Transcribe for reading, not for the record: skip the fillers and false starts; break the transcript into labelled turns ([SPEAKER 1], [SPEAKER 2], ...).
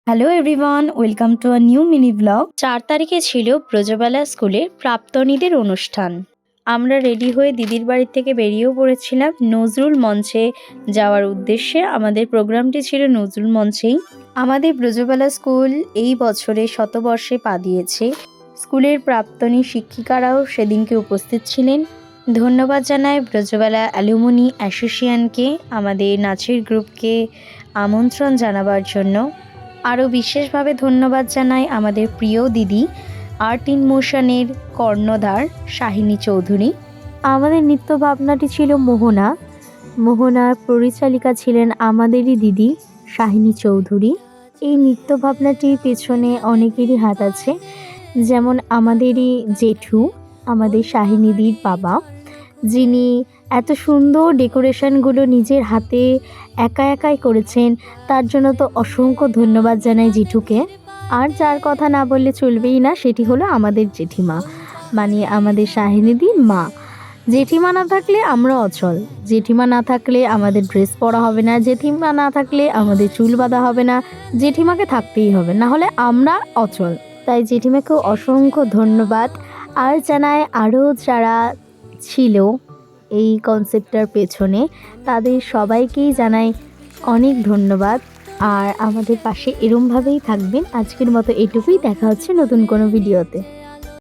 [SPEAKER 1] Hello everyone, welcome to a new mini blog. 4 তারিখে ছিল ব্রজবালা স্কুলের প্রাক্তনীদের অনুষ্ঠান। আমরা রেডি হয়ে দিদির বাড়ি থেকে বেরিয়েও পড়েছিলাম নজরুল মঞ্চে যাওয়ার উদ্দেশ্যে। আমাদের প্রোগ্রামটি ছিল নজরুল মঞ্চেই। আমাদের ব্রজবালা স্কুল এই বছরে শতবর্ষে পা দিয়েছে। স্কুলের প্রাক্তনী শিক্ষিকারাও সেদিনকে উপস্থিত ছিলেন। ধন্যবাদ জানাই ব্রজবালা অ্যালুমিনি অ্যাসোসিয়েশনকে আমাদের নাচের গ্রুপকে আমন্ত্রণ জানাবার জন্য। আরও বিশেষভাবে ধন্যবাদ জানাই আমাদের প্রিয় দিদি আর্ট ইন মোশনের কর্ণধার শাহিনী চৌধুরী। আমাদের নৃত্য ভাবনাটি ছিল মোহনার পরিচালিকা ছিলেন আমাদেরই দিদি শাহিনী চৌধুরী। এই নৃত্য ভাবনাটির পেছনে অনেকেরই হাত আছে, যেমন আমাদেরই জেঠু, আমাদের শাহিনীদির বাবা, যিনি এত সুন্দর ডেকোরেশনগুলো নিজের হাতে একাই করেছেন। তার জন্য তো অসংখ্য ধন্যবাদ জানাই জেঠুকে। আর যার কথা না বললে চলবেই না, সেটি হলো আমাদের জেঠিমা, মানে আমাদের শাহিনীদির মা। জেঠিমা না থাকলে আমরা অচল, জেঠিমা না থাকলে আমাদের ড্রেস পরা হবে না, জেঠিমা না থাকলে আমাদের চুল বাঁধা হবে না। জেঠিমাকে থাকতেই হবে, না হলে আমরা অচল। তাই জেঠিমাকেও অসংখ্য ধন্যবাদ। আর জানাই আরও যারা ছিল এই কনসেপ্টটার পেছনে, তাদের সবাইকেই জানাই অনেক ধন্যবাদ। আর আমাদের পাশে এরমভাবেই থাকবেন। আজকের মতো এটুকুই, দেখা হচ্ছে নতুন কোনো ভিডিওতে।